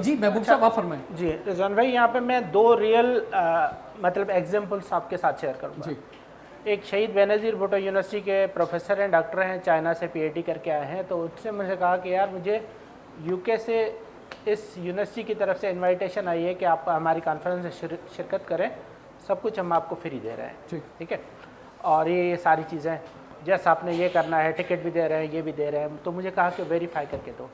जी महबूब साहब आप फरमाएं। जी रिजवान भाई, यहाँ पे मैं 2 रियल मतलब एग्जांपल्स आपके साथ शेयर करूँगा। जी एक शहीद बेनज़ीर भुट्टो यूनिवर्सिटी के प्रोफेसर हैं, डॉक्टर हैं, चाइना से पीएचडी करके आए हैं। तो उससे मुझे कहा कि यार मुझे यूके से इस यूनिवर्सिटी की तरफ से इनविटेशन आई है कि आप हमारी कॉन्फ्रेंस में शिरकत करें, सब कुछ हम आपको फ्री दे रहे हैं, ठीक है, और ये सारी चीज़ें जैसे आपने ये करना है, टिकट भी दे रहे हैं, ये भी दे रहे हैं। तो मुझे कहा कि वेरीफाई करके दो।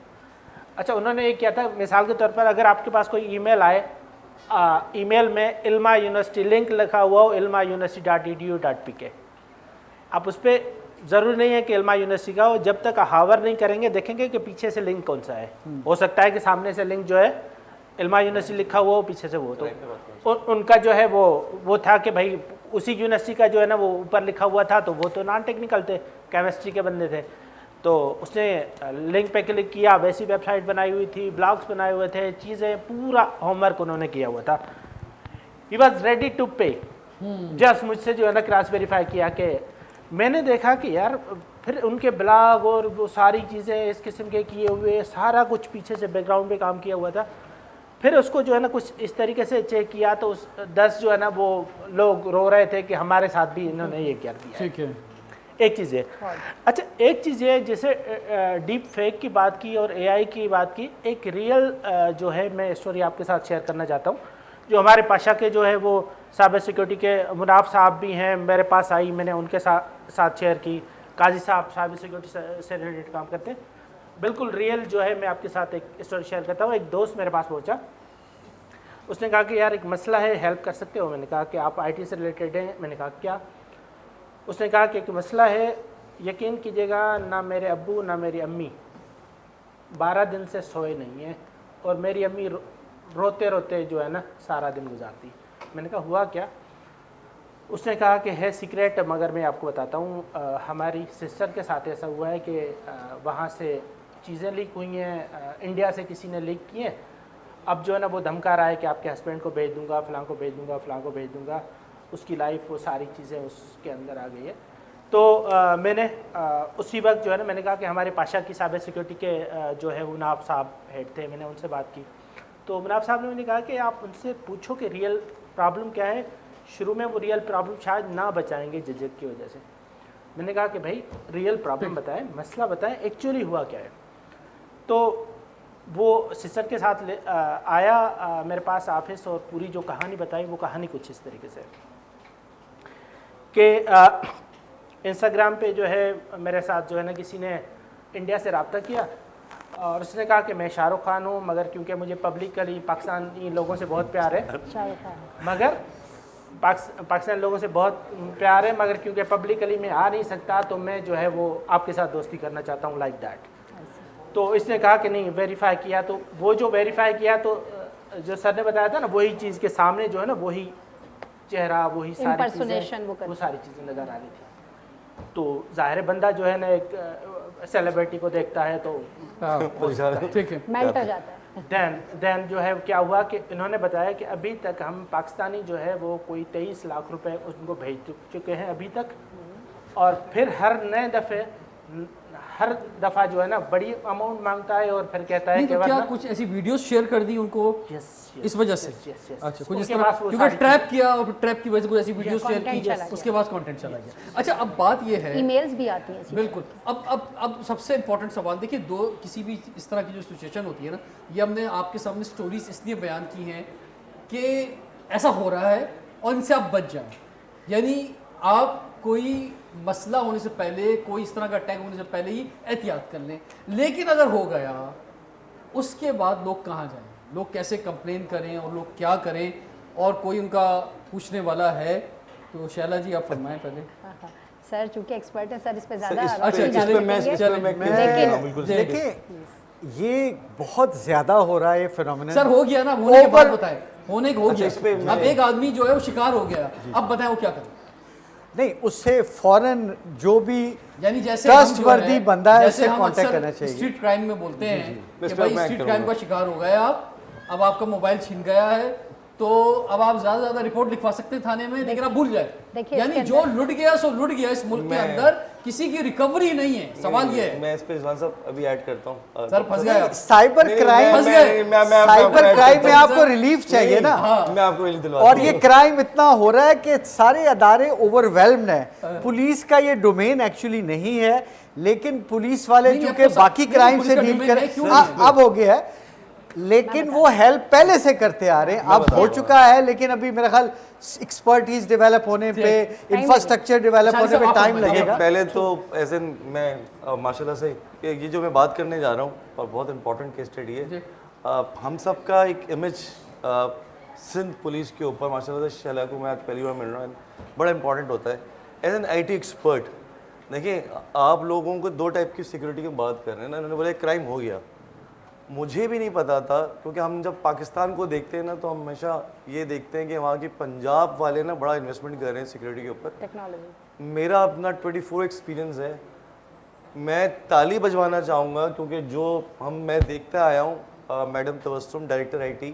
अच्छा, उन्होंने ये किया था, मिसाल के तौर पर अगर आपके पास कोई ईमेल आए, ईमेल में इल्मा यूनिवर्सिटी लिंक लिखा हुआ हो, ilma-university.edu.pk, आप उस पर ज़रूरी नहीं है कि इल्मा यूनिवर्सिटी का हो, जब तक हावर नहीं करेंगे देखेंगे कि पीछे से लिंक कौन सा है। हो सकता है कि सामने से लिंक जो है इल्मा यूनिवर्सिटी लिखा हुआ हो, पीछे से वो, तो उनका जो है वो था कि भाई उसी यूनिवर्सिटी का जो है ना वो ऊपर लिखा हुआ था, तो वो तो नॉन टेक्निकल थे, केमिस्ट्री के बंदे थे। तो उसने लिंक पे क्लिक किया, वैसी वेबसाइट बनाई हुई थी, ब्लॉग्स बनाए हुए थे, चीज़ें, पूरा होमवर्क उन्होंने किया हुआ था। ही वॉज रेडी टू पे, जस्ट मुझसे जो है ना क्रॉस वेरीफाई किया। कि मैंने देखा कि यार फिर उनके ब्लॉग और वो सारी चीज़ें इस किस्म के किए हुए, सारा कुछ पीछे से बैकग्राउंड पे काम किया हुआ था। फिर उसको जो है ना कुछ इस तरीके से चेक किया तो उस 10 जो है ना वो लोग रो रहे थे कि हमारे साथ भी इन्होंने ये क्या किया। ठीक है, एक चीज़ है। अच्छा, एक चीज़ है, जैसे डीप फेक की बात की और एआई की बात की, एक रियल जो है मैं स्टोरी आपके साथ शेयर करना चाहता हूँ। जो हमारे पाशा के जो है वो साइबर सिक्योरिटी के मुनाफ साहब भी हैं, मेरे पास आई, मैंने उनके साथ शेयर की। काजी साहब साइबर सिक्योरिटी से रिलेटेड काम करते हैं, बिल्कुल रियल जो है मैं आपके साथ एक स्टोरी शेयर करता हूँ। एक दोस्त मेरे पास पहुँचा, उसने कहा कि यार एक मसला है, हेल्प कर सकते हो? मैंने कहा कि आप आईटी से रिलेटेड हैं? मैंने कहा क्या? उसने कहा कि एक मसला है, यकीन कीजिएगा ना मेरे अब्बू ना मेरी अम्मी 12 दिन से सोए नहीं हैं, और मेरी अम्मी रोते रोते जो है ना सारा दिन गुजारती। मैंने कहा हुआ क्या? उसने कहा कि है सीक्रेट, मगर मैं आपको बताता हूँ। हमारी सिस्टर के साथ ऐसा हुआ है कि वहाँ से चीज़ें लीक हुई हैं, इंडिया से किसी ने लीक की हैं। अब जो है ना वो धमका रहा है कि आपके हस्बैंड को भेज दूँगा, फ़लाँ को भेज दूँगा, फ़लाँ को भेज दूँगा। उसकी लाइफ, वो सारी चीज़ें उसके अंदर आ गई है। तो मैंने उसी वक्त जो है ना मैंने कहा कि हमारे पाशा की साइबर सिक्योरिटी के जो है मुनाफ साहब हेड थे, मैंने उनसे बात की। तो मुनाफ साहब ने मैंने कहा कि आप उनसे पूछो कि रियल प्रॉब्लम क्या है। शुरू में वो रियल प्रॉब्लम शायद ना बताएंगे झिझक की वजह से। मैंने कहा कि भाई रियल प्रॉब्लम बताएं, मसला बताएं, एक्चुअली हुआ क्या है। तो वो सिस्टर के साथ आया मेरे पास ऑफिस, और पूरी जो कहानी बताई वो कहानी कुछ इस तरीके से कि इंस्टाग्राम पे जो है मेरे साथ जो है ना किसी ने इंडिया से रब्ता किया, और उसने कहा कि मैं शाहरुख खान हूँ, मगर क्योंकि मुझे पब्लिकली पाकिस्तानी लोगों से बहुत प्यार है, मगर पाकिस्तानी लोगों से बहुत प्यार है, मगर क्योंकि पब्लिकली मैं आ नहीं सकता, तो मैं जो है वो आपके साथ दोस्ती करना चाहता हूँ, लाइक दैट। तो इसने कहा कि नहीं, वेरीफाई किया। तो वो जो वेरीफाई किया, तो जो सर ने बताया था ना, वही चीज़ के सामने जो है ना वही चेहरा, वही सारी चीज़ें, वो सारी चीज़ें नज़र आ रही थी। तो ज़ाहिर बंदा जो है ना एक सेलिब्रिटी को देखता है तो ठीक है, मेल्ट हो जाता है। देन जो है क्या हुआ कि इन्होंने बताया कि अभी तक हम पाकिस्तानी जो है वो कोई 23 लाख रुपए उनको भेज चुके हैं अभी तक, और फिर हर दफ़ा जो है ना बड़ी अमाउंट मांगता है, और फिर कहता है कि क्या कुछ ऐसी वीडियोस शेयर कर दी उनको इस वजह से? अच्छा, कुछ इस तरह क्योंकि ट्रैप किया, और ट्रैप की वजह से कुछ ऐसी वीडियोस शेयर की, उसके बाद कंटेंट चला गया। अच्छा, अब बात ये है, ईमेल्स भी आती हैं। बिल्कुल। अब सबसे इंपॉर्टेंट सवाल देखिए, किसी भी इस तरह की जो सिचुएशन होती है ना, ये हमने आपके सामने स्टोरीज इसलिए बयान की हैं कि ऐसा हो रहा है और इनसे आप बच जाएं। यानी आप कोई मसला होने से पहले, कोई इस तरह का अटैक होने से पहले ही एहतियात कर लें। लेकिन अगर हो गया, उसके बाद लोग कहाँ जाएं, लोग कैसे कंप्लेन करें, और लोग क्या करें, और कोई उनका पूछने वाला है? तो शैला जी आप फरमाएं पहले। सर चूंकि एक्सपर्ट है सर, इस पे ज़्यादा देखिए, ये बहुत ज़्यादा हो रहा है ये फिनोमेनन। सर हो गया ना, होने के बाद बताएं, होने को हो गया। अब एक आदमी जो है वो शिकार हो गया, अब बताएं वो क्या करें? नहीं, उससे फौरन जो भी यानी जैसे ट्रस्टवर्दी बंदा है उससे कांटेक्ट करना चाहिए। स्ट्रीट क्राइम में बोलते हैं कि भाई स्ट्रीट क्राइम का शिकार हो गए आप, अब आपका मोबाइल छीन गया है, तो अब आप ज्यादा से ज्यादा रिपोर्ट लिखवा सकते हैं थाने में, लेकिन आप भूल जाए। देखिए, यानी इसके जो लुट गया सो लुट गया, इस मुल्क के अंदर किसी की रिकवरी नहीं है। सवाल ये है। मैं इस पे रिजवान साहब अभी ऐड करता हूँ। सर फंस गए आप। साइबर नहीं, क्राइम, फंस गए। साइबर क्राइम में आपको रिलीफ चाहिए ना, मैं आपको रिलीफ दिलवा और ये क्राइम इतना हो रहा है कि सारे अदारे ओवरवेल्म्ड हैं। पुलिस का ये डोमेन एक्चुअली नहीं है, लेकिन पुलिस वाले नहीं, चूंकि अब तो बाकी नहीं, क्राइम पुलिस से का डील domain कर है, क्यों नहीं? अब हो गया है, लेकिन वो हेल्प पहले से करते आ रहे हैं। अब हो चुका है, लेकिन अभी मेरा ख्याल एक्सपर्टीज डेवलप होने पे, इंफ्रास्ट्रक्चर डेवलप होने पे टाइम लगेगा। पहले तो ऐसे मैं माशाल्लाह से ये जो मैं बात करने जा रहा हूँ और बहुत इंपॉर्टेंट केस स्टडी है, हम सब का एक इमेज सिंध पुलिस के ऊपर माशाल्लाह से शैला को मैं आज पहली बार मिल रहा हूँ, बड़ा इंपॉर्टेंट होता है एज एन IT एक्सपर्ट। देखिए आप लोगों को दो टाइप की सिक्योरिटी की बात कर रहे हैं ना, उन्होंने बोला क्राइम हो गया, मुझे भी नहीं पता था, क्योंकि हम जब पाकिस्तान को देखते हैं ना तो हम हमेशा ये देखते हैं कि वहाँ की पंजाब वाले ना बड़ा इन्वेस्टमेंट कर रहे हैं सिक्योरिटी के ऊपर। टेक्नोलॉजी मेरा अपना 24 एक्सपीरियंस है, मैं ताली बजवाना चाहूँगा, क्योंकि जो मैं देखता आया हूँ मैडम तबस्सुम डायरेक्टर IT,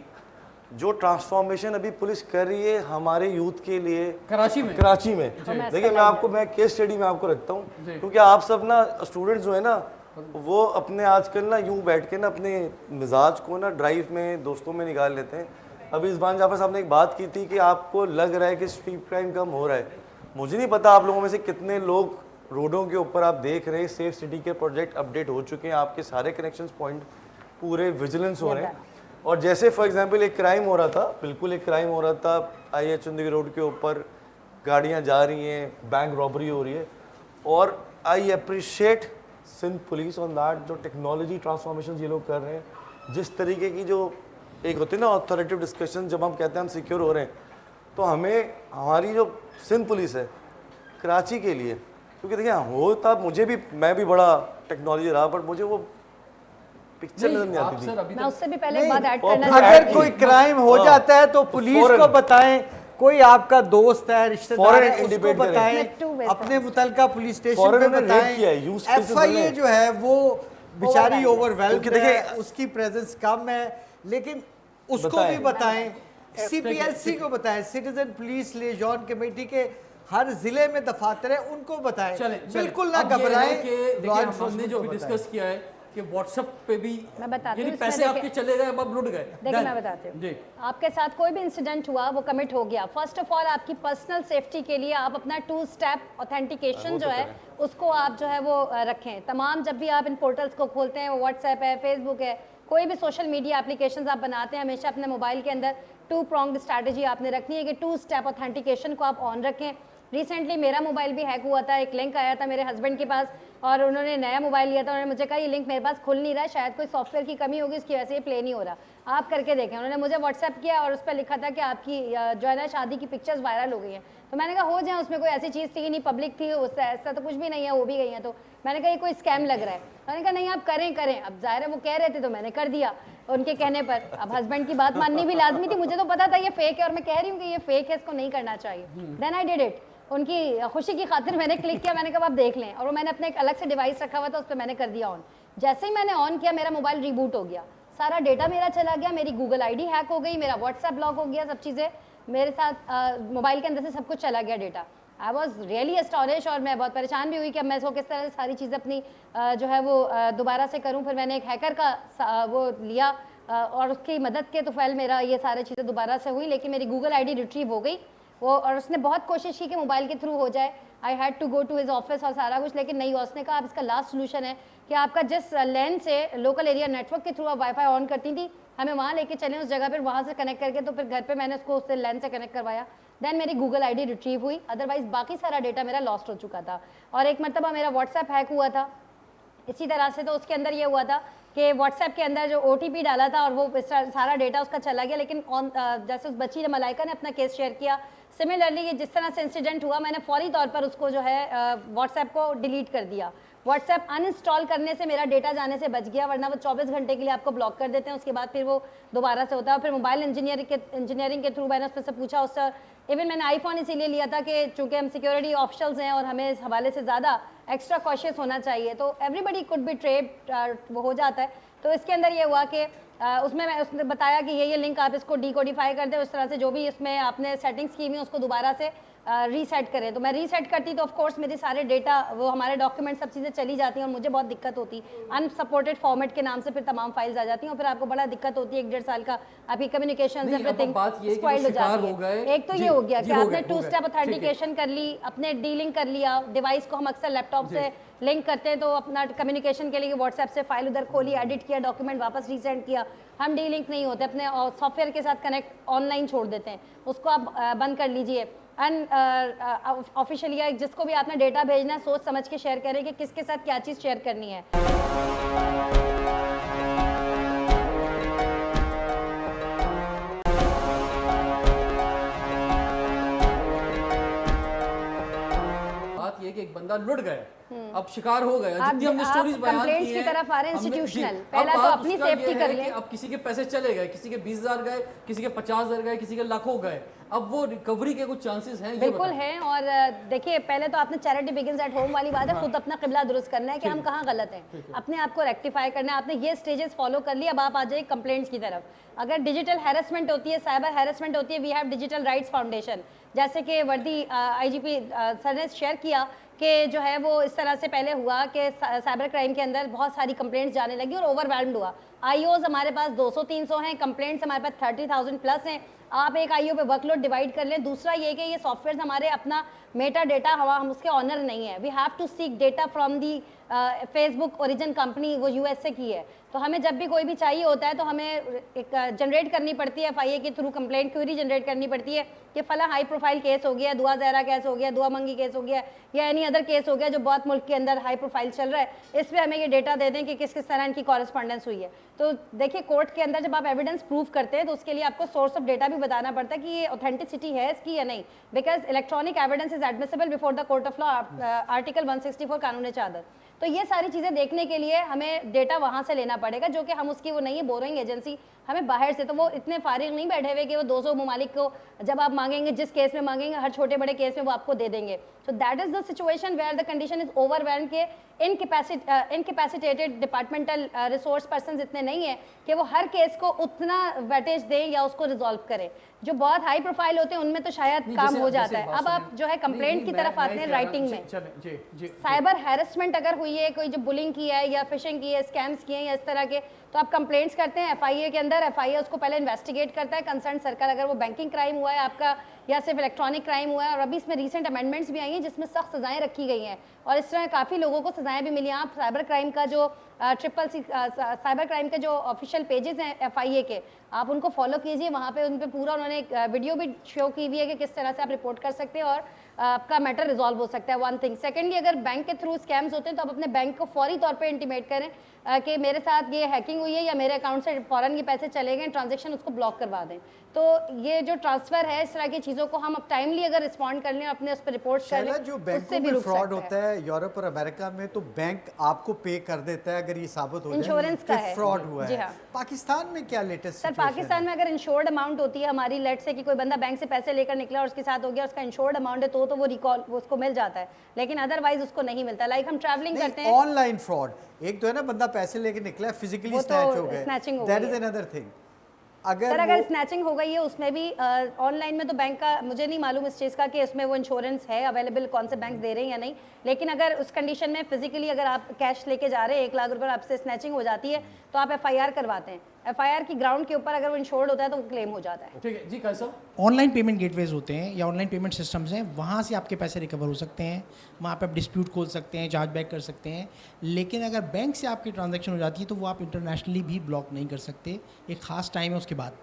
जो ट्रांसफॉर्मेशन अभी पुलिस कर रही है हमारे यूथ के लिए कराची में देखिए मैं केस स्टडी में आपको रखता हूँ, क्योंकि आप सब ना स्टूडेंट्स जो है ना वो अपने आजकल ना यूं बैठ के ना अपने मिजाज को ना ड्राइव में दोस्तों में निकाल लेते हैं। अभी इज़बान जाफर साहब ने एक बात की थी कि आपको लग रहा है कि स्ट्रीट क्राइम कम हो रहा है, मुझे नहीं पता आप लोगों में से कितने लोग रोडों के ऊपर आप देख रहे हैं सेफ सिटी के प्रोजेक्ट अपडेट हो चुके हैं, आपके सारे कनेक्शंस पॉइंट पूरे विजिलेंस हो रहे हैं। और जैसे फॉर एग्जांपल एक क्राइम हो रहा था, बिल्कुल एक क्राइम हो रहा था IH चंदगी रोड के ऊपर, गाड़ियाँ जा रही हैं, बैंक रॉबरी हो रही है, और I appreciate Sindh police on that, जो टेक्नोलॉजी ट्रांसफॉर्मेशन ये लोग कर रहे हैं, जिस तरीके की जो एक होती है ना ऑथोरेटिव डिस्कशन, जब हम कहते हैं हम सिक्योर हो रहे हैं, तो हमें हमारी जो सिंध पुलिस है कराची के लिए, क्योंकि देखिए होता मुझे भी, मैं भी बड़ा टेक्नोलॉजी रहा, पर मुझे वो पिक्चर नजर नहीं आती थी। मैं उससे भी पहले एक बात ऐड और करना अगर कोई क्राइम हो जाता है तो पुलिस को बताएं, कोई आपका दोस्त है, रिश्तेदार है, उसको बताएं, अपने मुतलका पुलिस स्टेशन पे बताएं। FIA जो है वो बेचारी ओवरवेल्म्ड है, उसकी प्रेजेंस कम है, लेकिन उसको भी बताएं, CPLC को बताएं, सिटीजन पुलिस लिएजॉन कमेटी के हर जिले में दफातर है, उनको बताएं, बिल्कुल ना घबराएं। हमने जो भी डिस्कस किया है कि व्हाट्सएप पे भी मैं बताती यानी हूँ, पैसे इसमें आपके चले गए, अब लुट गए। देखिए मैं बताती हूँ, आपके साथ कोई भी इंसिडेंट हुआ, वो कमिट हो गया, फर्स्ट ऑफ ऑल आपकी पर्सनल सेफ्टी के लिए आप अपना 2 स्टेप ऑथेंटिकेशन जो है उसको आप जो है वो रखें। तमाम जब भी आप इन पोर्टल्स को खोलते हैं, वो व्हाट्सएप है, फेसबुक है, कोई भी सोशल मीडिया एप्लीकेशंस आप बनाते हैं, हमेशा अपने मोबाइल के अंदर 2 pronged स्ट्रैटेजी आपने रखनी है कि 2 स्टेप ऑथेंटिकेशन को आप ऑन रखें। रिसेंटली मेरा मोबाइल भी हैक हुआ था, एक लिंक आया था मेरे हस्बैंड के पास और उन्होंने नया मोबाइल लिया था, उन्होंने मुझे कहा ये लिंक मेरे पास खुल नहीं रहा है, शायद कोई सॉफ्टवेयर की कमी होगी, इसकी वजह से ये प्ले नहीं हो रहा, आप करके देखें। उन्होंने मुझे व्हाट्सएप किया और उस पर लिखा था कि आपकी जो है ना शादी की पिक्चर्स वायरल हो गई हैं। तो मैंने कहा हो जाए, उसमें कोई ऐसी चीज़ थी नहीं, पब्लिक थी, उससे ऐसा तो कुछ भी नहीं है, वो भी गई हैं। तो मैंने कहा ये कोई स्कैम लग रहा है। मैंने कहा नहीं आप करें। अब जाहिर है वो कह रहे थे तो मैंने कर दिया उनके कहने पर। अब हस्बैंड की बात माननी भी लाजमी थी, मुझे तो पता था ये फेक है और मैं कह रही हूँ कि ये फेक है, इसको नहीं करना चाहिए। देन आई डिड इट, उनकी खुशी की खातिर मैंने क्लिक किया, मैंने कहा आप देख लें, और वो मैंने अपने एक अलग से डिवाइस रखा हुआ था, उस पर मैंने कर दिया ऑन। जैसे ही मैंने ऑन किया मेरा मोबाइल रिबूट हो गया, सारा डेटा मेरा चला गया, मेरी गूगल ID हैक हो गई, मेरा व्हाट्सएप ब्लॉक हो गया, सब चीज़ें मेरे साथ मोबाइल के अंदर से सब कुछ चला गया data. I was really astonish और मैं बहुत परेशान भी हुई कि अब मैं इसको किस तरह से सारी चीज़ें अपनी जो है वो दोबारा से करूँ। फिर मैंने एक हैकर का वो लिया और उसकी मदद के तो फैल मेरा ये सारी चीज़ें दोबारा से हुई, लेकिन मेरी गूगल ID रिट्रीव हो गई वो, और उसने बहुत कोशिश की कि मोबाइल के थ्रू हो जाए। I had to go to his office और सारा कुछ, लेकिन नहीं। उसने कहा अब इसका लास्ट सोल्यूशन है कि आपका जिस लैन से लोकल एरिया नेटवर्क के थ्रू आप वाईफाई ऑन करती थी, हमें वहाँ लेके चलें उस जगह पर, वहाँ से कनेक्ट करके। तो फिर घर पे मैंने उसको उससे लैन से कनेक्ट करवाया, देन मेरी गूगल ID रिट्रीव हुई, अदरवाइज बाकी सारा डेटा मेरा लॉस्ट हो चुका था। और एक मरतबा मेरा व्हाट्सएप हैक हुआ था इसी तरह से, तो उसके अंदर ये हुआ था कि व्हाट्सएप के अंदर जो OTP डाला था और वो सारा डेटा उसका चला गया, लेकिन जैसे उस बच्ची ने मलाइका ने अपना केस शेयर किया, सिमिलरली ये जिस तरह से इंसिडेंट हुआ, मैंने फौरी तौर पर उसको जो है व्हाट्सएप को डिलीट कर दिया। व्हाट्सएप अनइंस्टॉल करने से मेरा डेटा जाने से बच गया, वरना वो 24 घंटे के लिए आपको ब्लॉक कर देते हैं, उसके बाद फिर वो दोबारा से होता है। फिर मोबाइल इंजीनियरिंग के थ्रू मैंने उसमें से पूछा, उससे इवन मैंने आईफोन इसीलिए लिया था कि चूँकि हम सिक्योरिटी ऑप्शनल्स हैं और हमें इस हवाले से ज़्यादा एक्स्ट्रा कॉशियस होना चाहिए, तो एवरीबडी कुड बी ट्रेड वो हो जाता है। तो इसके अंदर ये हुआ कि उसने बताया कि ये लिंक आप इसको डिकोडिफाई कर दें, उस तरह से जो भी इसमें आपने सेटिंग्स की हुई उसको दोबारा से रीसेट करें। तो मैं रीसेट करती तो ऑफ कोर्स मेरे सारे डेटा, वो हमारे डॉक्यूमेंट, सब चीज़ें चली जाती हैं और मुझे बहुत दिक्कत होती। अनसपोर्टेड फॉर्मेट के नाम से फिर तमाम फाइल्स आ जाती हैं और फिर आपको बड़ा दिक्कत होती है। 1.5 साल का आपकी कम्युनिकेशन एवरीथिंग स्पॉइल्ड हो जाती है। एक तो ये हो गया कि आपने 2 स्टेप ऑथेंटिकेशन कर ली, अपने डीलिंग कर लिया, डिवाइस को हम अक्सर लैपटॉप से लिंक करते हैं तो अपना कम्युनिकेशन के लिए व्हाट्सएप से फाइल उधर खोली, एडिट किया, डॉक्यूमेंट वापस रीसेंड किया। हम डीलिंक नहीं होते, अपने सॉफ्टवेयर के साथ कनेक्ट ऑनलाइन छोड़ देते हैं, उसको आप बंद कर लीजिए। ऑफिशियली या जिसको भी आपने डेटा भेजना है सोच समझ के शेयर करें कि किसके साथ क्या चीज़ शेयर करनी है। बात ये कि एक बंदा लुट गया, अब शिकार हो गया, जितनी हमने स्टोरीज बयान की हैं, की तरफ आ रहे हैं इंस्टीट्यूशनल, अब पहला तो बात अपनी उसका सेफ्टी ये कर है लें। कि अब किसी के पैसे चले गए, किसी के 20,000 गए, किसी के 50,000 गए, किसी के लाखों गए, अब वो रिकवरी के कुछ चांसेस हैं? बिल्कुल हैं। और देखिए, पहले तो आपने चैरिटी बिगिंस एट होम वाली बात है, खुद अपना किबला दुरुस्त करना है कि हम कहाँ गलत हैं, अपने आप को रेक्टिफाई करना है। आपने ये स्टेजेस फॉलो कर लिया, अब आप आ जाइए कंप्लेंट्स की तरफ। अगर डिजिटल हैरेसमेंट होती है, साइबर हैरेसमेंट होती है, we have digital rights foundation, जैसे कि वर्दी आईजीपी सर ने शेयर किया कि जो है वो इस तरह से पहले हुआ कि साइबर क्राइम के अंदर बहुत सारी कंप्लेंट्स जाने लगी और ओवरवेल्म्ड हुआ। आईओज हमारे पास 200-300 हैं, कंप्लेंट्स हमारे पास 30,000 प्लस हैं। आप एक आईओ पे वर्कलोड डिवाइड कर लें। दूसरा ये कि ये सॉफ्टवेयर हमारे अपना मेटा डेटा हम उसके ऑनर नहीं है। We have to seek data from the Facebook origin company, वो यूएसए की है। तो हमें जब भी कोई भी चाहिए होता है तो हमें एक जनरेट करनी पड़ती है, एफआईए के थ्रू कंप्लेंट क्वेरी जनरेट करनी पड़ती है कि फला हाई प्रोफाइल केस हो गया, दुआ जहरा केस हो गया, दुआ मंगी केस हो गया या एनी अदर केस हो गया जो बहुत मुल्क के अंदर हाई प्रोफाइल चल रहा है, इस पर हमें ये डेटा दे दें कि किस किस तरह इनकी कॉरेस्पॉन्डेंस हुई है। तो देखिए, कोर्ट के अंदर जब आप एविडेंस प्रूव करते हैं तो उसके लिए आपको सोर्स ऑफ डेटा भी बताना पड़ता है कि ये ऑथेंटिसिटी है इसकी या नहीं, because electronic evidence is admissible before the court of law, article 164 कानून चादर। तो ये सारी चीज़ें देखने के लिए हमें डेटा वहाँ से लेना पड़ेगा, जो कि हम उसकी वो नहीं है बोरोइंग एजेंसी, हमें बाहर से। तो वो इतने फारिग नहीं बैठे हुए कि वो 200 ममालिक को जब आप मांगेंगे, जिस केस में मांगेंगे, हर छोटे बड़े केस में वो आपको दे देंगे। So that is the situation where the condition is overwhelmed के इनकैपेसिटेटेड डिपार्टमेंटल रिसोर्स पर्सन इतने नहीं है कि वो हर केस को उतना वेटेज दें या उसको रिजॉल्व करें। जो बहुत हाई प्रोफाइल होते हैं उनमें तो शायद काम हो जाता है। अब आप जो है कंप्लेंट की तरफ आते हैं राइटिंग में। साइबर हैरेसमेंट अगर हुई है, कोई जो बुलिंग की है या फिशिंग की है, स्कैम्स किए हैं या इस तरह के, तो आप कंप्लेंट्स करते हैं एफआईए के अंदर। एफआईए उसको पहले इन्वेस्टिगेट करता है, कंसर्न सर्कल, अगर वो बैंकिंग क्राइम हुआ है आपका या सिर्फ इलेक्ट्रॉनिक क्राइम हुआ है। और अभी इसमें रीसेंट अमेंडमेंट्स भी आई हैं जिसमें सख्त सजाएं रखी गई हैं और इस तरह काफ़ी लोगों को सजाएं भी मिली हैं। आप साइबर क्राइम का जो साइबर क्राइम के जो ऑफिशियल पेजेस हैं एफआईए के, आप उनको फॉलो कीजिए। वहाँ पे उन पे पूरा उन्होंने एक वीडियो भी शो की हुई है कि किस तरह से आप रिपोर्ट कर सकते हैं और आपका मैटर रिजॉल्व हो सकता है। One thing. सेकेंडली, अगर बैंक के थ्रू स्कैम्स होते हैं तो आप अपने बैंक को फौरी तौर पे इंटीमेट करें कि मेरे साथ ये हैकिंग हुई है या मेरे अकाउंट से फ़ौरन ये पैसे चले गए, ट्रांजैक्शन उसको ब्लॉक करवा दें। तो ये जो ट्रांसफ़र है, इस तरह की चीज़ों को हम अब टाइमली अगर रिस्पॉन्ड कर लें, अपने उस पर रिपोर्ट कर लें, जो बैंकों में फ्रॉड होता है यूरोप और अमेरिका में, तो बैंक आपको पे कर देता है अगर ये साबित हो जाए इंश्योरेंस का है, फ्रॉड हुआ है। हाँ। पाकिस्तान में क्या लेटेस्ट? सर, पाकिस्तान में अगर इंश्योर्ड अमाउंट होती है हमारी, लेट से कि कोई बंदा बैंक से पैसे लेकर निकला और उसके साथ हो गया, उसका इंश्योर्ड अमाउंट है तो वो रिकॉल उसको मिल जाता है, लेकिन अदरवाइज उसको नहीं मिलता। लाइक हम ट्रैवलिंग करते हैं, ऑनलाइन फ्रॉड एक तो है ना, बंदा पैसे लेके निकला, फिजिकली स्नैच हो गए, दैट इज अनदर थिंग। अगर स्नैचिंग हो गई है उसमें भी ऑनलाइन में तो बैंक का मुझे नहीं मालूम इस चीज़ का कि उसमें वो इंश्योरेंस है अवेलेबल, कौन से बैंक दे रहे हैं या नहीं, लेकिन अगर उस कंडीशन में फिजिकली अगर आप कैश लेके जा रहे हैं 1 लाख रुपए आपसे स्नैचिंग हो जाती है तो आप एफआईआर करवाते हैं। एफआईआर की ग्राउंड के ऊपर अगर वो इंश्योर्ड होता है तो वो क्लेम हो जाता है। ठीक है जी। कैसा ऑनलाइन पेमेंट गेटवेज होते हैं या ऑनलाइन पेमेंट सिस्टम्स हैं, वहाँ से आपके पैसे रिकवर हो सकते हैं, वहाँ पे आप डिस्प्यूट खोल सकते हैं, चार्ज बैक कर सकते हैं। लेकिन अगर बैंक से आपकी ट्रांजैक्शन हो जाती है तो वो आप इंटरनेशनली भी ब्लॉक नहीं कर सकते, एक ख़ास टाइम है उसके बाद।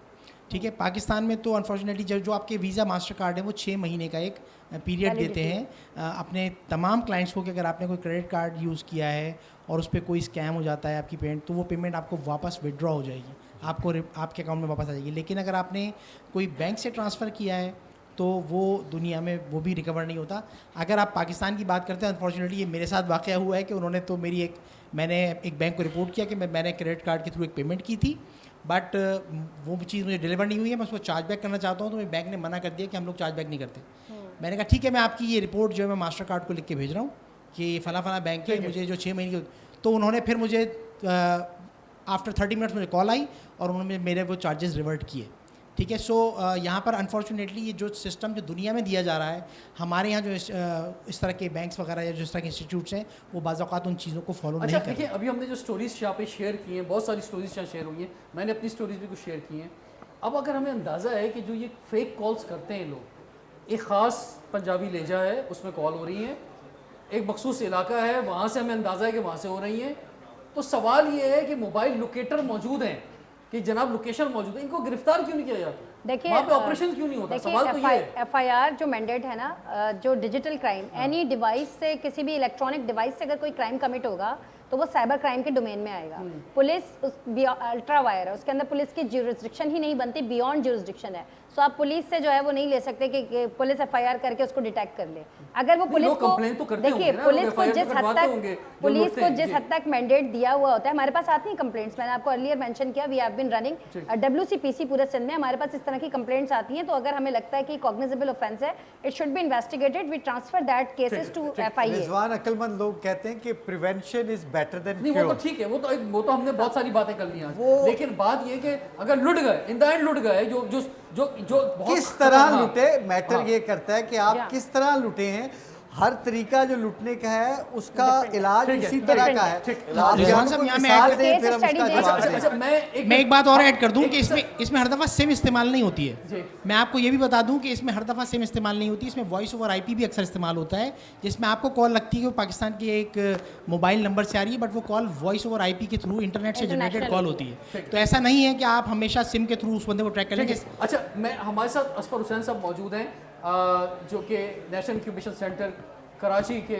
ठीक है, पाकिस्तान में तो अनफॉर्चुनेटली जो आपके वीज़ा मास्टर कार्ड है वो 6 महीने का एक पीरियड देते हैं अपने तमाम क्लाइंट्स को कि अगर आपने कोई क्रेडिट कार्ड यूज़ किया है और उस पर कोई स्कैम हो जाता है आपकी पेमेंट, तो वो पेमेंट आपको वापस विड्रॉ हो जाएगी, आपको आपके अकाउंट में वापस आ जाएगी। लेकिन अगर आपने कोई बैंक से ट्रांसफ़र किया है तो वो दुनिया में वो भी रिकवर नहीं होता। अगर आप पाकिस्तान की बात करते हैं, अनफॉर्चुनेटली ये मेरे साथ वाक़या हुआ है कि उन्होंने तो मैंने एक बैंक को रिपोर्ट किया कि मैंने क्रेडिट कार्ड के थ्रू एक पेमेंट की थी, बट वो चीज़ मुझे डिलीवर नहीं हुई है, मैं उसको चार्ज बैक करना चाहता हूँ, तो मेरे बैंक ने मना कर दिया कि हम लोग चार्ज बैक नहीं करते। मैंने कहा ठीक है, मैं आपकी ये रिपोर्ट जो है मैं मास्टर कार्ड को लिख के भेज रहा हूँ कि फ़ला बैंक है, मुझे जो 6 महीने की, तो उन्होंने फिर मुझे आफ्टर 30 मिनट्स मुझे कॉल आई और उन्होंने मेरे वो चार्जेस रिवर्ट किए। ठीक है, सो यहाँ पर अनफॉर्चुनेटली ये जो सिस्टम जो दुनिया में दिया जा रहा है, हमारे यहाँ जो इस तरह के बैंक्स वगैरह या जो इस तरह के इंस्टीट्यूट्स हैं वो बाज़ औक़ात उन चीज़ों को फॉलो नहीं करते। देखिए अभी हमने जो स्टोरीज यहाँ पे शेयर की हैं, बहुत सारी स्टोरीज यहाँ शेयर हुई हैं, मैंने अपनी स्टोरीज भी कुछ शेयर की हैं। अब अगर हमें अंदाज़ा है कि जो ये फेक कॉल्स करते हैं लोग, एक ख़ास पंजाबी लेजा है उसमें कॉल हो रही है, एक मखसूस इलाका है वहाँ से हमें अंदाज़ा है कि वहाँ से हो रही हैं, तो सवाल ये है कि मोबाइल लोकेटर मौजूद हैं कि जनाब लोकेशन मौजूद है, इनको गिरफ्तार क्यों नहीं किया जाता? देखिए वहाँ पे ऑपरेशन क्यों नहीं होता? सवाल तो ये है। एफआईआर जो मैंडेट है ना, जो डिजिटल क्राइम, एनी डिवाइस से, किसी भी इलेक्ट्रॉनिक डिवाइस से अगर कोई क्राइम कमिट होगा तो वो साइबर क्राइम के डोमेन में आएगा। पुलिस अल्ट्रा वायर है, उसके अंदर पुलिस की ज्यूरिसडिक्शन ही नहीं बनती, बियॉन्ड ज्यूरिसडिक्शन है। सो आप पुलिस से जो है वो नहीं ले सकते कि पुलिस एफआईआर करके उसको डिटेक्ट कर ले। अगर वो पुलिस को देखिए, पुलिस को जिस हद तक मैंडेट दिया हुआ होता है, हमारे पास आती हैं कंप्लेंट्स, मैंने आपको अर्लियर मेंशन किया, we have been running WCPC पूरे सिंध में, हमारे पास इस तरह की कंप्लेंट्स आती हैं। तो अगर हमें लगता है कि कॉग्निजेबल ऑफेंस है, it should be investigated, we transfer that cases to FIA। Rizwan, अक्लमंद लोग कहते हैं कि प्रिवेंशन इज बेटर देन नहीं, वो तो ठीक है, वो तो हमने बहुत सारी बातें कर ली हैं, लेकिन बात ये कि अगर लुट गए, इन द एंड लुट गए, जो किस तरह लुटे, मैटर ये करता है कि आप किस तरह लुटे हैं। हर तरीका जो लुटने का है उसका इलाज इसी तरह का है। मैं एक बात और ऐड कर दूं कि इसमें हर दफ़ा सिम इस्तेमाल नहीं होती है। मैं आपको ये भी बता दूं कि इसमें हर दफ़ा सिम इस्तेमाल नहीं होती, इसमें वॉइस ओवर IP भी अक्सर इस्तेमाल होता है, जिसमें आपको कॉल लगती है कि वो पाकिस्तान के एक मोबाइल नंबर से आ रही है, बट वो कॉल वॉइस ओवर IP के थ्रू इंटरनेट से जनरेटेड कॉल होती है। तो ऐसा नहीं है कि आप हमेशा सिम के थ्रू उस बंदे को ट्रैक करेंगे। अच्छा, हमारे साथ असफर हुसैन साहब मौजूद हैं, जो कि नेशनल इंक्यूबेशन सेंटर कराची के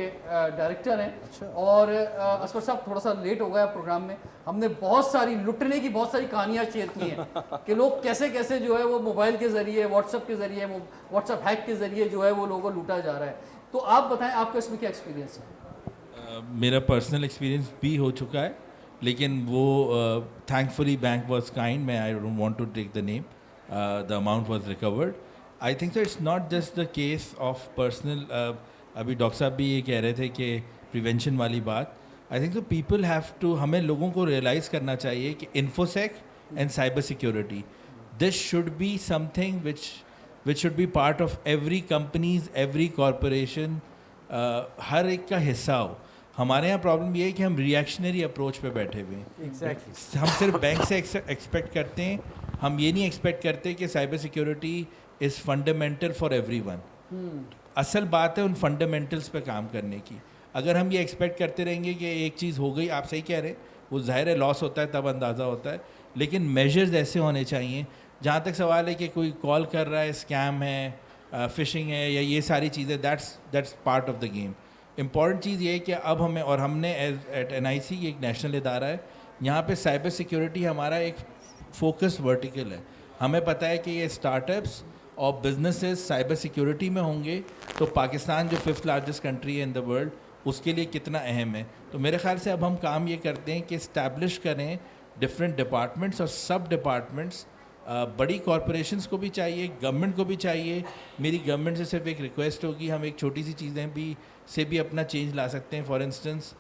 डायरेक्टर हैं। और असफर साहब थोड़ा सा लेट हो गया प्रोग्राम में, हमने बहुत सारी लुटने की बहुत सारी कहानियाँ शेयर की हैं कि लोग कैसे कैसे जो है वो मोबाइल के ज़रिए, व्हाट्सएप के ज़रिए, व्हाट्सएप हैक के ज़रिए जो है वो लोगों को लूटा जा रहा है। तो आप बताएं आपका इसमें क्या एक्सपीरियंस है? मेरा पर्सनल एक्सपीरियंस भी हो चुका है, लेकिन वो थैंकफुली बैंक वाज काइंड, मैं I don't want to take the name, the amount was recovered. I think so it's not just the case of personal, अभी डॉक्टर साहब भी ये कह रहे थे कि प्रिवेंशन वाली बात, I think so people have to, हमें लोगों को रियलाइज़ करना चाहिए कि infosec and cyber security, this should be something which should be part of every companies, every corporation, हर एक का हिस्सा हो। हमारे यहाँ प्रॉब्लम ये है कि हम रिएक्शनरी अप्रोच पे बैठे हुए हैं। Exactly. हम सिर्फ बैंक से एक्सपेक्ट करते हैं, हम ये नहीं एक्सपेक्ट करते कि cyber security is fundamental for everyone. असल बात है उन फंडामेंटल्स पे काम करने की। अगर हम ये एक्सपेक्ट करते रहेंगे कि एक चीज़ हो गई, आप सही कह रहे हैं, वो ज़ाहिर है लॉस होता है तब अंदाज़ा होता है, लेकिन मेजर्स ऐसे होने चाहिए। जहाँ तक सवाल है कि कोई कॉल कर रहा है, स्कैम है, फिशिंग है, या ये सारी चीज़ें, that's part of the game. Important चीज़ ये है कि अब हमें, और हमने एट NIC एक नेशनल इदारा है, यहाँ पे साइबर सिक्योरिटी हमारा एक फोकस वर्टिकल है। हमें पता है कि ये स्टार्टअप्स और बिजनेसेस साइबर सिक्योरिटी में होंगे तो पाकिस्तान जो 5th लार्जेस्ट कंट्री है इन द वर्ल्ड, उसके लिए कितना अहम है। तो मेरे ख्याल से अब हम काम ये करते हैं कि इस्टेब्लिश करें डिफरेंट डिपार्टमेंट्स और सब डिपार्टमेंट्स। बड़ी कॉरपोरेशंस को भी चाहिए, गवर्नमेंट को भी चाहिए। मेरी गवर्नमेंट से सिर्फ एक रिक्वेस्ट होगी, हम एक छोटी सी चीज़ें भी अपना चेंज ला सकते हैं। फॉर इंस्टेंस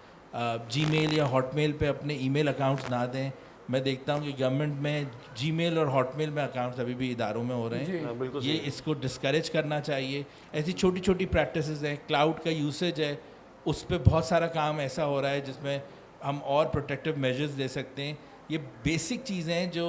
जीमेल या हॉटमेल पे अपने ईमेल अकाउंट्स ना दें। मैं देखता हूँ कि गवर्नमेंट में जीमेल और हॉटमेल में अकाउंट्स अभी भी इदारों में हो रहे हैं, ये इसको डिस्करेज करना चाहिए। ऐसी छोटी छोटी प्रैक्टिसेस हैं, क्लाउड का यूसेज है, उस पर बहुत सारा काम ऐसा हो रहा है जिसमें हम और प्रोटेक्टिव मेजर्स ले सकते हैं। ये बेसिक चीज़ें हैं जो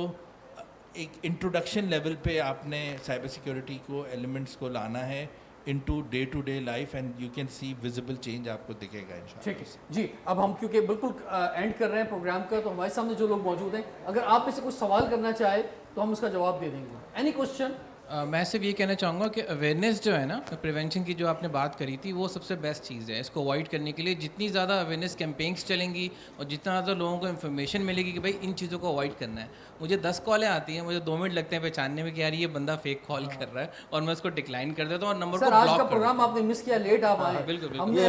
एक इंट्रोडक्शन लेवल पे आपने साइबर सिक्योरिटी को एलिमेंट्स को लाना है into day to day life, and you can see visible change आपको दिखेगा इंशाल्लाह। ठीक है जी, अब हम क्योंकि बिल्कुल एंड कर रहे हैं प्रोग्राम का, तो हमारे सामने जो लोग मौजूद हैं, अगर आप में से कुछ सवाल करना चाहे तो हम उसका जवाब दे देंगे। Any question? मैं सिर्फ ये कहना चाहूँगा कि अवेयरनेस जो है ना, प्रिवेंशन की जो आपने बात करी थी, वो सबसे बेस्ट चीज़ है। इसको अवॉइड करने के लिए जितनी ज़्यादा अवेयरनेस कैंपेन्स चलेंगी और जितना ज़्यादा लोगों को इन्फॉर्मेशन मिलेगी कि भाई इन चीज़ों को अवॉइड करना है। मुझे 10 कॉलें आती हैं, मुझे 2 मिनट लगते हैं पहचानने में कि यार ये बंदा फेक कॉल कर रहा है, और मैं उसको डिक्लाइन कर देता हूँ और नंबर को ब्लॉक कर देता हूँ। आज का प्रोग्राम आपने मिस किया, लेट आप आए। बिल्कुल हमने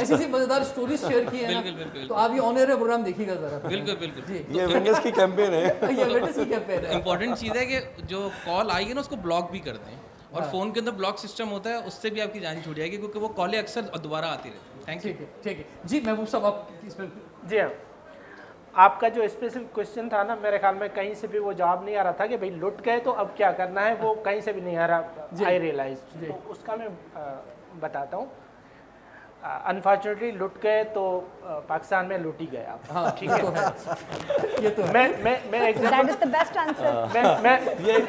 ऐसी मजेदार स्टोरी शेयर की है ना, तो आप ये ऑन एयर प्रोग्राम देखिएगा जरा। बिल्कुल बिल्कुल, ये अवेयरनेस की कैंपेन है। ये अवेयरनेस की कैंपेन है। इंपॉर्टेंट चीज़ है कि जो कॉल आई है ना उसको ब्लॉक भी कर दें, और फ़ोन के अंदर ब्लॉक सिस्टम होता है, उससे भी आपकी जान छूट जाएगी क्योंकि वो कॉलें अक्सर दोबारा आती रहती हैं। Thank you. ठीक है जी, महबूब साहब आप इसमें। जी हाँ, आपका जो स्पेसिफिक क्वेश्चन था ना, मेरे ख्याल में कहीं से भी वो जवाब नहीं आ रहा था कि भाई लुट गए तो अब क्या करना है, वो कहीं से भी नहीं आ रहा। आई रियलाइज, तो उसका मैं बताता हूँ। अनफॉर्चुनेटली लुट गए तो पाकिस्तान में लूट ही गए आप। हाँ, ठीक है, ये तो मैं That is the best answer. मैं यही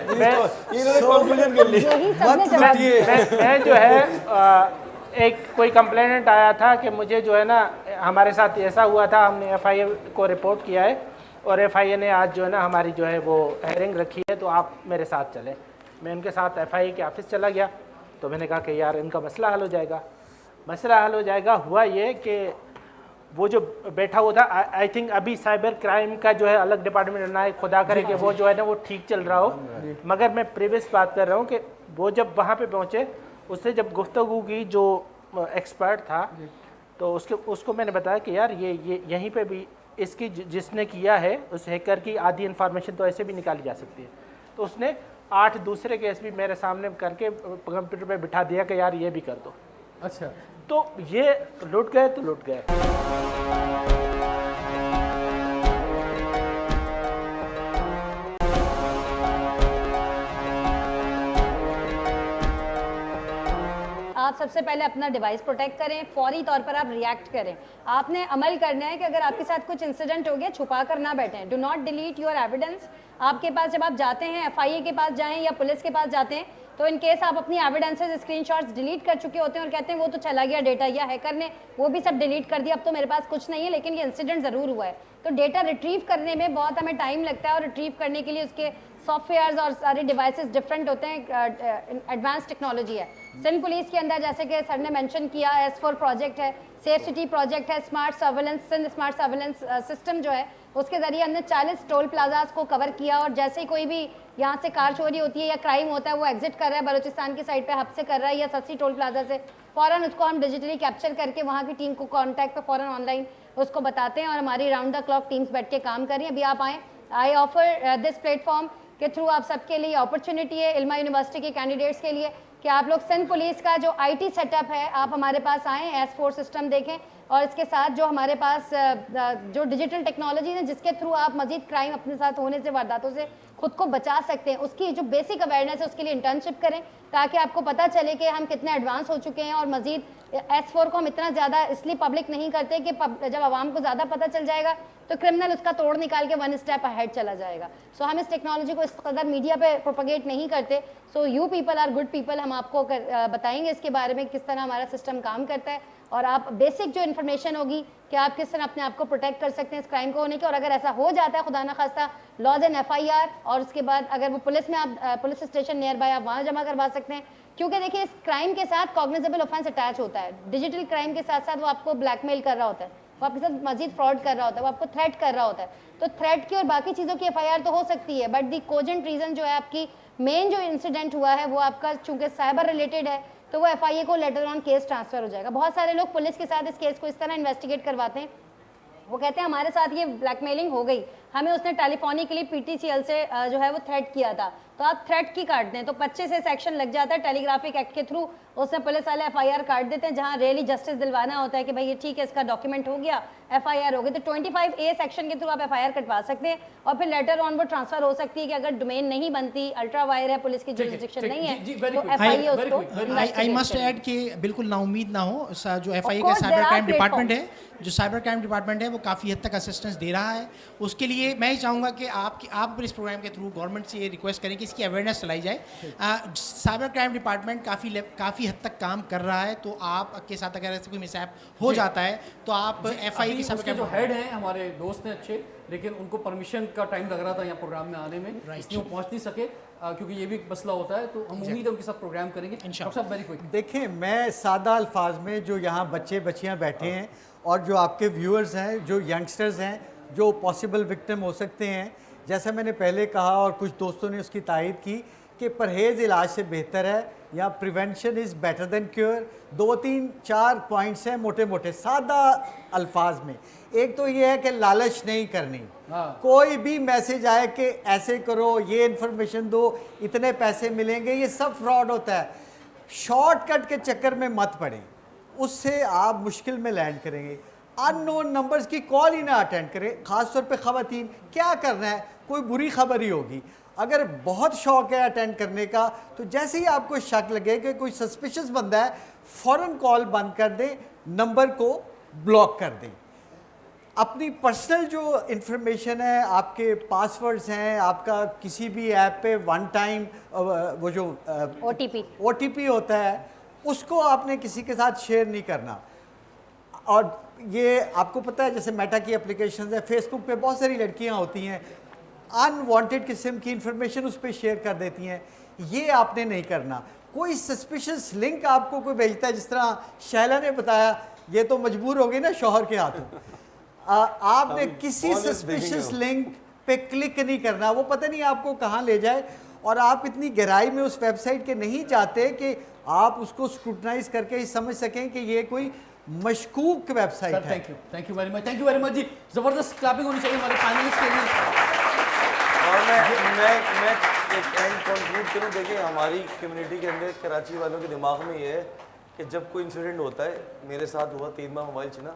सबने जवाब दिया। मैं जो है एक कोई कंप्लेनेंट आया था कि मुझे जो है ना, हमारे साथ ऐसा हुआ था, हमने एफआईए को रिपोर्ट किया है और एफआईए ने आज जो है ना हमारी जो है वो हेयरिंग रखी है, तो आप मेरे साथ चलें। मैं उनके साथ एफआईए के ऑफिस चला गया, तो मैंने कहा कि यार इनका मसला हल हो जाएगा। मसला हल हो जाएगा, हुआ ये कि वो जो बैठा हुआ था, आई थिंक अभी साइबर क्राइम का जो है अलग डिपार्टमेंट बनाए, खुदा करे कि वो जो है ना वो ठीक चल रहा हो, मगर मैं प्रीवियस बात कर रहा हूँ कि वो जब वहाँ पे पहुँचे, उससे जब गुफ्तगू की जो एक्सपर्ट था, तो उसको मैंने बताया कि यार ये यहीं पे भी इसकी जिसने किया है उस हैकर की आधी इन्फॉर्मेशन तो ऐसे भी निकाली जा सकती है। तो उसने 8 दूसरे केस भी मेरे सामने करके कंप्यूटर पे बिठा दिया कि यार ये भी कर दो। अच्छा, तो ये लूट गए तो लूट गए। आप सबसे पहले अपना डिवाइस प्रोटेक्ट करें, फौरी तौर पर आप रिएक्ट करें। आपने अमल करना है कि अगर आपके साथ कुछ इंसिडेंट हो गया, छुपा कर ना बैठें। Do not delete your evidence. आपके पास जब आप जाते हैं, एफआईए के पास जाएं या पुलिस के पास जाते हैं, तो इन केस आप अपनी एविडेंसेस स्क्रीनशॉट्स डिलीट कर चुके होते हैं और कहते हैं वो तो चला गया डेटा, या हैकर ने वो भी सब डिलीट कर दिया, अब तो मेरे पास कुछ नहीं है, लेकिन ये इंसिडेंट ज़रूर हुआ है। तो डेटा रिट्रीव करने में बहुत हमें टाइम लगता है और रिट्रीव करने के लिए उसके सॉफ्टवेयर्स और सारे डिवाइसेस डिफरेंट होते हैं, एडवांस टेक्नोलॉजी है। सिंध पुलिस के अंदर जैसे कि सर ने मेंशन किया, S4 प्रोजेक्ट है, सेफ सिटी प्रोजेक्ट है, smart surveillance, Sindh smart surveillance system जो है, उसके ज़रिए हमने 40 टोल प्लाजास को कवर किया। और जैसे ही कोई भी यहाँ से कार चोरी होती है या क्राइम होता है, वो एग्जिट कर रहा है बलूचिस्तान की साइड पे हब से कर रहा है या सस्ती टोल प्लाजा से, फ़ौरन उसको हम डिजिटली कैप्चर करके वहाँ की टीम को कॉन्टैक्ट पे फ़ौरन ऑनलाइन उसको बताते हैं और हमारी राउंड द क्लॉक टीम्स बैठ के काम कर रही हैं। अभी आप आएँ, आई ऑफर दिस प्लेटफॉर्म के थ्रू आप सबके लिए अपॉर्चुनिटी है, इल्मा यूनिवर्सिटी के कैंडिडेट्स के लिए, कि आप लोग सिंध पुलिस का जो IT सेटअप है, आप हमारे पास आएँ, S4 सिस्टम देखें, और इसके साथ जो हमारे पास जो डिजिटल टेक्नोलॉजी है जिसके थ्रू आप मजीद क्राइम अपने साथ होने से, वारदातों से खुद को बचा सकते हैं, उसकी जो बेसिक अवेयरनेस है उसके लिए इंटर्नशिप करें, ताकि आपको पता चले कि हम कितने एडवांस हो चुके हैं। और मजीद S4 को हम इतना ज़्यादा इसलिए पब्लिक नहीं करते कि जब आवाम को ज़्यादा पता चल जाएगा तो क्रिमिनल उसका तोड़ निकाल के 1 स्टेप अहेड चला जाएगा। सो हम इस टेक्नोलॉजी को इस कदर मीडिया पे प्रोपगेट नहीं करते। So you people are good people, हम आपको बताएंगे इसके बारे में किस तरह हमारा सिस्टम काम करता है, और आप बेसिक जो इन्फॉर्मेशन होगी कि आप किस तरह अपने आप को प्रोटेक्ट कर सकते हैं इस क्राइम को होने के। और अगर ऐसा हो जाता है खुदा ना खास्ता, लॉज एंड FIR, और उसके बाद अगर वो पुलिस में आप पुलिस स्टेशन नियर बाय आप वहाँ जमा करवा सकते हैं, क्योंकि देखिए इस क्राइम के साथ कॉग्निजेबल ऑफेंस अटैच होता है। डिजिटल क्राइम के साथ साथ वो आपको ब्लैकमेल कर रहा होता है, वो आपके साथ मजीद फ्रॉड कर रहा होता है, वो आपको थ्रेट कर रहा होता है। तो थ्रेट की और बाकी चीज़ों की FIR तो हो सकती है, बट दी कोजेंट रीज़न जो है आपकी मेन जो इंसिडेंट हुआ है वो आपका चूंकि साइबर रिलेटेड है, तो वो FIA को लेटर ऑन केस ट्रांसफर हो जाएगा। बहुत सारे लोग पुलिस के साथ इस केस को इस तरह इन्वेस्टिगेट करवाते हैं, वो कहते हैं हमारे साथ ये ब्लैकमेलिंग हो गई, हमें उसने टेलीफोनिकली PTCL से जो है वो थ्रेट किया था, तो आप थ्रेट की काट दें तो 25 से सेक्शन लग जाता है। टेलीग्राफिक एक्ट के थ्रू उसमें पुलिस वाले FIR काट देते हैं, जहां रियली जस्टिस दिलवाना होता है कि भाई ये ठीक है, इसका डॉक्यूमेंट हो गया, FIR हो गई, तो 25A सेक्शन के थ्रू आप FIR कटवा सकते हैं और फिर लेटर ऑन वो ट्रांसफर हो सकती है कि अगर डोमेन नहीं बनती, अल्ट्रा वायर है, पुलिस की जुरिसडिक्शन नहीं है, तो FIA उसको आई मस्ट ऐड कि बिल्कुल नाउम्मीद ना हो। जो FIA का साइबर क्राइम डिपार्टमेंट है, जो साइबर क्राइम डिपार्टमेंट है, वो काफ़ी हद तक असिस्टेंस दे रहा है। उसके लिए मैं ही चाहूँगा कि आप इस प्रोग्राम के थ्रू गवर्नमेंट से ये रिक्वेस्ट करें कि इसकी अवेयरनेस चलाई जाए। साइबर क्राइम डिपार्टमेंट काफ़ी हद तक काम कर रहा है, तो आपके साथ अगर ऐसे कोई मिसहैप हो जाता है तो आप FIA की साइबर जो हेड हैं हमारे दोस्त हैं अच्छे, लेकिन उनको परमिशन का टाइम लग रहा था यहाँ प्रोग्राम में आने में, इसलिए वो पहुँच नहीं सके, क्योंकि ये भी मसला होता है। तो हम उम्मीद है उनके साथ प्रोग्राम करेंगे इंशाल्लाह। वेरी क्विक देखिए, मैं सादा अल्फाज में जो यहाँ बच्चे बच्चियाँ बैठे हैं और जो आपके व्यूअर्स हैं, जो यंगस्टर्स हैं, जो पॉसिबल विक्टिम हो सकते हैं, जैसा मैंने पहले कहा और कुछ दोस्तों ने उसकी तायद की कि परहेज़ इलाज से बेहतर है, या prevention is better than cure. 2-3-4 points हैं मोटे मोटे सादा अल्फाज में। एक तो ये है कि लालच नहीं करनी, कोई भी मैसेज आए कि ऐसे करो, ये इन्फॉर्मेशन दो, इतने पैसे मिलेंगे, ये सब फ्रॉड होता है। शॉर्टकट के चक्कर में मत पड़ें, उससे आप मुश्किल में लैंड करेंगे। अननोन नंबर्स की कॉल ही ना अटेंड करें, खासतौर पे ख़वातीन। क्या करना है, कोई बुरी खबर ही होगी। अगर बहुत शौक है अटेंड करने का, तो जैसे ही आपको शक लगे कि कोई सस्पिशियस बंदा है, फ़ौरन कॉल बंद कर दें, नंबर को ब्लॉक कर दें। अपनी पर्सनल जो इंफॉर्मेशन है, आपके पासवर्ड्स हैं, आपका किसी भी ऐप पे वन टाइम वो जो OTP होता है, उसको आपने किसी के साथ शेयर नहीं करना। और ये आपको पता है, जैसे मेटा की एप्लीकेशंस है, फेसबुक पे बहुत सारी लड़कियां होती हैं, अनवांटेड किस्म की इंफॉर्मेशन उस पर शेयर कर देती हैं। ये आपने नहीं करना। कोई सस्पिशियस लिंक आपको कोई भेजता है, जिस तरह शैला ने बताया, ये तो मजबूर हो गई ना शौहर के हाथों। आपने किसी सस्पिशियस लिंक पे क्लिक नहीं करना, वो पता नहीं आपको कहाँ ले जाए, और आप इतनी गहराई में उस वेबसाइट के नहीं जाते कि आप उसको स्क्रूटनाइज करके ही समझ सकें कि ये कोई मशकूक वेबसाइट है। थैंक यू वेरी मच जी। जबरदस्त क्लैपिंग होनी चाहिए हमारे फाइनलिस्ट के लिए। और मैं एक एंड कंक्लूड करूँ। देखिए, हमारी कम्युनिटी के अंदर कराची वालों के दिमाग में ये है कि जब कोई इंसिडेंट होता है, मेरे साथ हुआ 3 बार मोबाइल छीना,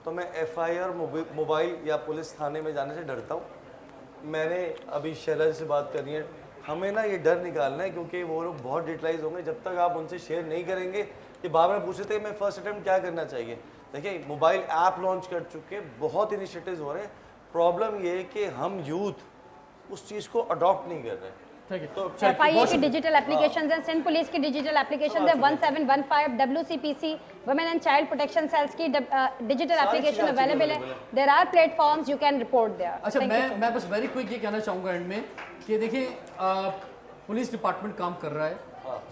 तो मैं FIR मोबाइल या पुलिस थाने में जाने से डरता हूँ। मैंने अभी शैला से बात करनी है, हमें ना ये डर निकालना है, क्योंकि वो लोग बहुत डिजिटलाइज होंगे। जब तक आप उनसे शेयर नहीं करेंगे, ये बार बार पूछ रहे थे मैं फर्स्ट अटेम्प्ट क्या करना चाहिए। देखिए, मोबाइल ऐप लॉन्च कर चुके, बहुत इनिशिएटिव्स हो रहे हैं। प्रॉब्लम ये है कि हम यूथ उस चीज़ को अडॉप्ट नहीं कर रहे। तो FIA की डिजिटल एप्लीकेशंस हैं, सिंध पुलिस की डिजिटल एप्लीकेशंस है, 1715 WCPC women and child protection cells की डिजिटल एप्लीकेशन अवेलेबल है। There are platforms you can report there. अच्छा, मैं बस वेरी क्विक ये कहना चाहूँगा एंड में कि देखिए, पुलिस डिपार्टमेंट काम कर रहा है,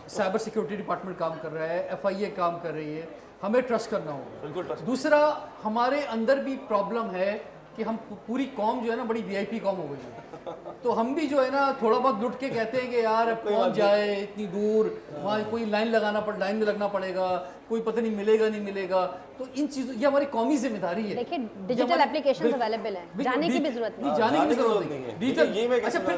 साइबर सिक्योरिटी डिपार्टमेंट काम कर रहा है, FIA काम कर रही है, हमें ट्रस्ट करना होगा। दूसरा, हमारे अंदर भी प्रॉब्लम है कि हम पूरी कौम जो है ना, बड़ी VIP कौम हो गई है। तो हम भी जो है ना, थोड़ा बहुत लुट के कहते हैं कि यार अब पहुंच जाए इतनी दूर, वहाँ कोई लाइन में लगना पड़ेगा, कोई पता नहीं मिलेगा नहीं मिलेगा। तो इन चीज़ों, ये हमारी कौमी जिम्मेदारी है। देखिए, डिजिटल एप्लीकेशंस अवेलेबल है, जाने की भी जरूरत नहीं, जाने की जरूरत नहीं। डिजिटल, अच्छा, फिर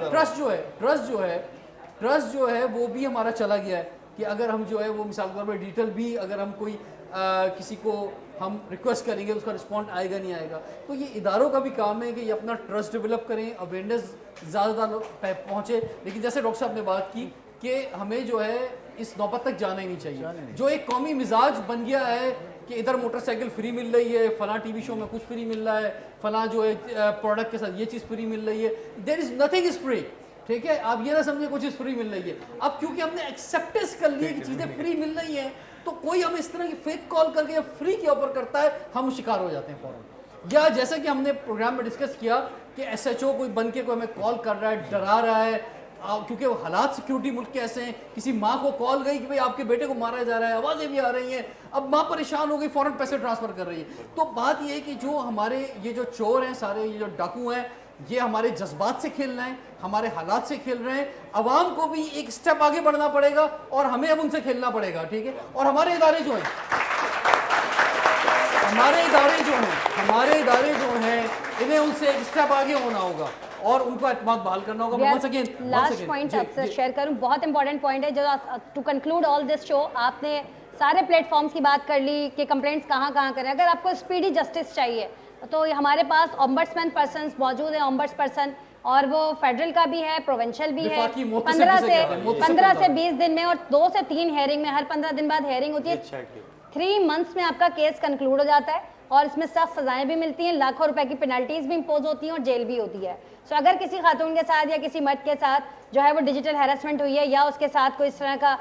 ट्रस्ट जो है वो भी हमारा चला गया है कि अगर हम जो है वो मिसाल के तौर पर डिजिटल भी अगर हम कोई किसी को हम रिक्वेस्ट करेंगे, उसका रिस्पॉन्ड आएगा नहीं आएगा। तो ये इदारों का भी काम है कि ये अपना ट्रस्ट डेवलप करें, अवेयरनेस ज़्यादा लोग पहुँचे। लेकिन जैसे डॉक्टर साहब ने बात की कि हमें जो है इस नौबत तक जाना ही नहीं चाहिए। जो एक कौमी मिजाज बन गया है कि इधर मोटरसाइकिल फ्री मिल रही है, फलां TV शो में कुछ फ्री मिल रहा है, फलां जो है प्रोडक्ट के साथ ये चीज़ फ्री मिल रही है, there is nothing is free. ठीक है, आप ये ना समझे कुछ चीज़ फ्री मिल रही है। अब क्योंकि हमने एक्सेप्टेंस कर लिया कि चीज़ें फ्री मिल रही हैं, तो कोई हम इस तरह की फेक कॉल करके फ्री की ऑफर करता है, हम शिकार हो जाते हैं फौरन। या जैसा कि हमने प्रोग्राम में डिस्कस किया कि SHO कोई बन के कोई हमें कॉल कर रहा है, डरा रहा है, क्योंकि वो हालात सिक्योरिटी मुल्क के ऐसे हैं। किसी माँ को कॉल गई कि भाई आपके बेटे को मारा जा रहा है, आवाज़ें भी आ रही हैं, अब माँ परेशान हो गई, फ़ौरन पैसे ट्रांसफ़र कर रही है। तो बात ये है कि जो हमारे ये जो चोर हैं, सारे ये जो डाकू हैं, ये हमारे जज्बात से खेल रहे हैं, हमारे हालात से खेल रहे हैं। अवाम को भी एक स्टेप आगे बढ़ना पड़ेगा और हमें अब उनसे खेलना पड़ेगा। ठीक है, और हमारे इदारे जो हैं इन्हें उनसे एक स्टेप आगे होना होगा और उनको एतमाद बहाल करना होगा। लास्ट पॉइंट आपसे शेयर करूं, बहुत इंपॉर्टेंट पॉइंट है। जो to conclude all this show, आपने सारे प्लेटफॉर्म्स की बात कर ली कि कंप्लेंट्स कहाँ करें। अगर आपको स्पीडी जस्टिस चाहिए तो हमारे पास ऑम्बड्समैन पर्सन मौजूद है, ऑम्बड्स पर्सन, और वो फेडरल का भी है, प्रोविंशियल भी है। 15 से 20 दिन में और 2 से 3 हेयरिंग में, हर 15 दिन बाद हेयरिंग होती है। 3 मंथ्स में आपका केस कंक्लूड हो जाता है और इसमें सख्त सजाएं भी मिलती हैं, लाखों रुपए की पेनल्टीज भी इम्पोज होती हैं और जेल भी होती है। सो अगर किसी खातून के साथ या किसी मर्द के साथ जो है वो डिजिटल हैरेसमेंट हुई है या उसके साथ कोई इस तरह का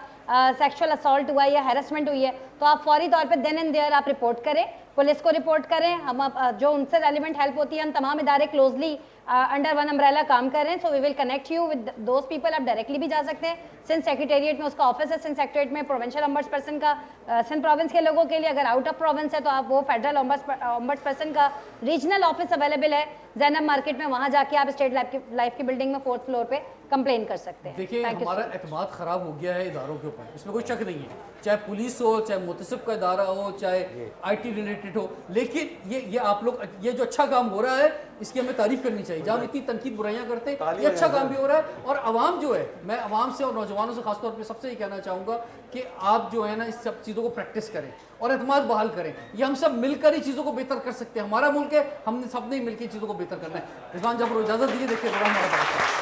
सेक्सुअल असॉल्ट हुआ है या हैरेसमेंट हुई है, तो आप फौरी तौर पे देन एंड देयर आप रिपोर्ट करें, पुलिस को रिपोर्ट करें। हम जो उनसे रेलिवेंट हेल्प होती है, हम तमाम इदारे क्लोजली अंडर वन अम्ब्रेला काम कर रहे हैं। So we will connect you with those people. आप डायरेक्टली भी जा सकते हैं, सिंध सेक्रेटेरिएट में उसका ऑफिस है, सिंध सेक्रेटेरिएट में प्रोविंशियल ऑम्बड्स पर्सन का सिंध प्रोविंस के लोगों के लिए। अगर आउट ऑफ प्रोविंस है तो आप वो फेडरल ऑम्बड्स पर्सन का रीजनल ऑफिस अवेलेबल है ज़ैनब मार्केट में, वहाँ जाके आप स्टेट लाइफ की बिल्डिंग में 4th फ्लोर पे कंप्लेन कर सकते हैं। देखिए, हमारा एतमाद ख़राब हो गया है इदारों के ऊपर, इसमें कोई शक नहीं है। चाहे पुलिस हो, चाहे मुतसिब का इदारा हो, चाहे IT रिलेटेड हो, लेकिन ये आप लोग, ये जो अच्छा काम हो रहा है इसकी हमें तारीफ करनी चाहिए। जहाँ हम इतनी तनकीद बुराइयां करते हैं, ये अच्छा काम भी हो रहा है। और आवाम जो है, मैं आवाम से और नौजवानों से खासतौर पे सबसे ये कहना चाहूँगा कि आप जो है ना इस सब चीज़ों को प्रैक्टिस करें और एतमाद बहाल करें। ये हम सब मिलकर ही चीज़ों को बेहतर कर सकते हैं। हमारा मुल्क है, हमने सबने मिलकर चीज़ों को बेहतर करना है। रिजवान जब इजाज़त दीजिए, देखिए प्रोग्राम हमारा